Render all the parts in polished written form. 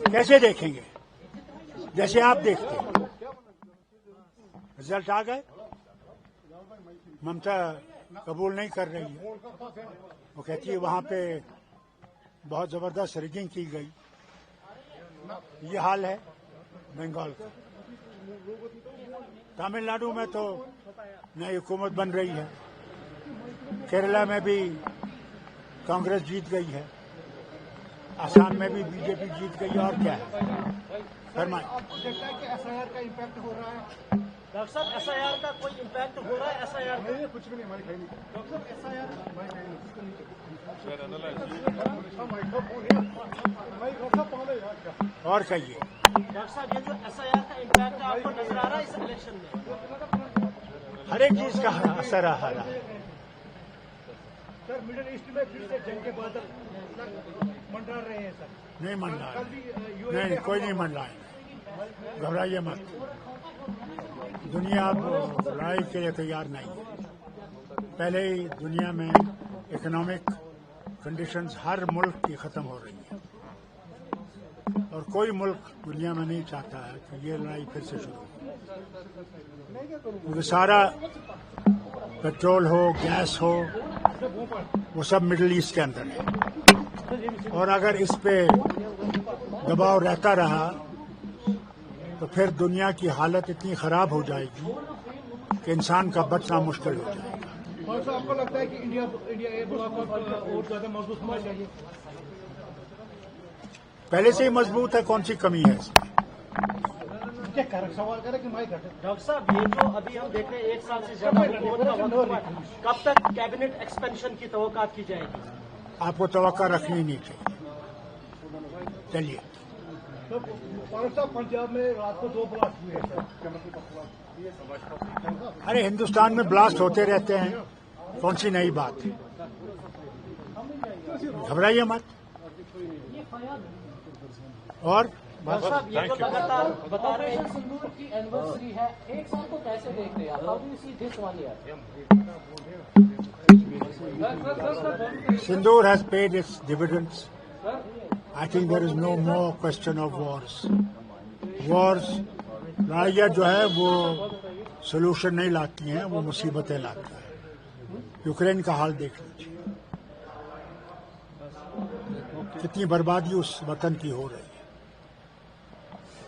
कैसे देखेंगे? जैसे आप देखते हैं। रिजल्ट आ गए, ममता कबूल नहीं कर रही है। वो कहती है वहां पे बहुत जबरदस्त रिगिंग की गई। ये हाल है बंगाल का। तमिलनाडु में तो नई हुकूमत बन रही है। केरला में भी कांग्रेस जीत गई है। आसाम में भी बीजेपी जीत गई। और क्या है? फरमाइए। एसआईआर का इम्पैक्ट हो रहा है? डॉक्टर साहब, एसआईआर का कोई इम्पैक्ट हो रहा है? एसआईआर नहीं, कुछ भी नहीं, हमारी खैर नहीं। डॉक्टर साहब, एसआईआर और कहिए। डॉक्टर साहब, ये जो एसआईआर का इम्पैक्ट आपको नजर आ रहा है इस इलेक्शन में? हर एक चीज का असर आ रहा है। सर, मिडिल ईस्ट में फिर से जंग के बादल मंडरा रहे हैं सर। नहीं मंडरा है। नहीं, कोई नहीं मंडरा है। घबराइए मत। दुनिया अब लड़ाई के लिए तैयार नहीं है। पहले ही दुनिया में इकोनॉमिक कंडीशंस हर मुल्क की खत्म हो रही है और कोई मुल्क दुनिया में नहीं चाहता है कि ये लड़ाई फिर से शुरू हो। क्योंकि सारा पेट्रोल हो, गैस हो, वो सब मिडिल ईस्ट के अंदर है। और अगर इस पे दबाव रहता रहा तो फिर दुनिया की हालत इतनी खराब हो जाएगी कि इंसान का बचना मुश्किल हो जाएगा। और सर, आपको लगता है कि इंडिया ए ब्लॉक और ज्यादा मजबूत होना चाहिए? पहले से ही मजबूत है, कौन सी कमी है इसमें? सवाल करें कि माइक हटे। डॉक्टर साहब, ये जो अभी हम देख रहे हैं 1 साल से ज्यादा हुकूमत का वक्त हुआ है, कब तक कैबिनेट एक्सपेंशन की तवक्कात की जाएगी? आपको तवक्का रखनी नहीं चाहिए। चलिए। तो साहब, पंजाब में रात को 2 ब्लास्ट हुए हैं सर। अरे हिंदुस्तान में ब्लास्ट होते रहते हैं, कौन सी नई बात है? घबराइए मत। और डॉक्टर साहब, ये तो लगातार बता रहे हैं सिंदूर की एनिवर्सरी है, 1 साल को कैसे देखते हैं आप? How do you see this 1 year? Sindoor has paid its dividends. I think there is no more question of wars. Wars, लड़ाइयाँ जो है वो सोल्यूशन नहीं लाती हैं, वो मुसीबतें लाती हैं। यूक्रेन का हाल देख लीजिए, कितनी बर्बादी उस वतन की हो रही है।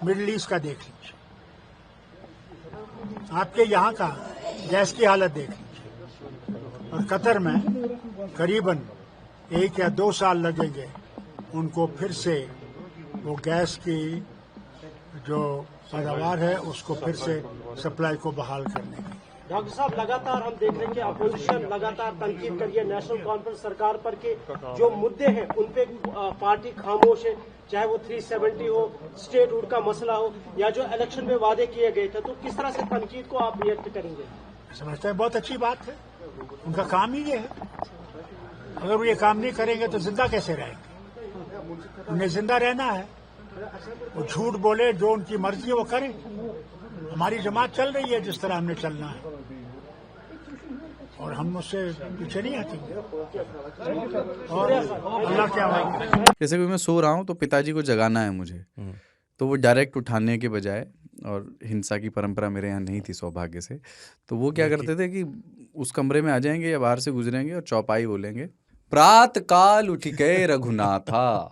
मिडिल ईस्ट का देख लीजिए, आपके यहाँ का गैस की हालत देख लीजिए। और कतर में करीबन 1 या 2 साल लगेंगे उनको फिर से वो गैस की जो पैदावार है उसको फिर से सप्लाई को बहाल करने की। डॉक्टर साहब, लगातार हम देख रहे हैं कि अपोजिशन लगातार तनकीद कर रही है नेशनल कॉन्फ्रेंस सरकार पर के जो मुद्दे हैं उन पे पार्टी खामोश है, चाहे वो 370 हो, स्टेटहुड का मसला हो या जो इलेक्शन में वादे किए गए थे। तो किस तरह से तनकीद को आप रिएक्ट करेंगे? समझते हैं बहुत अच्छी बात है, उनका काम ही ये है। अगर वो ये काम नहीं करेंगे तो जिंदा कैसे रहेंगे? उन्हें जिंदा रहना है। वो झूठ बोले, जो उनकी मर्जी है वो करें। हमारी जमात चल रही है जिस तरह हमने चलना है और हम उससे पीछे नहीं हटेंगे। और अल्लाह क्या होगा। जैसे कि मैं सो रहा हूँ तो पिताजी को जगाना है मुझे, तो वो डायरेक्ट उठाने के बजाय, और हिंसा की परंपरा मेरे यहाँ नहीं थी सौभाग्य से, तो वो क्या करते थे कि उस कमरे में आ जाएंगे या बाहर से गुजरेंगे और चौपाई बोलेंगे, प्रात काल उठ गए रघुनाथा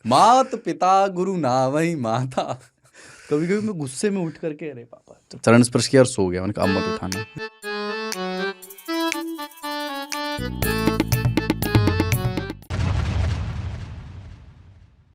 मात पिता गुरु नावई माता। कभी कभी मैं गुस्से में उठ करके अरे पापा, चरण स्पर्श किया और सो गया। मैंने कहा अब मत उठाना।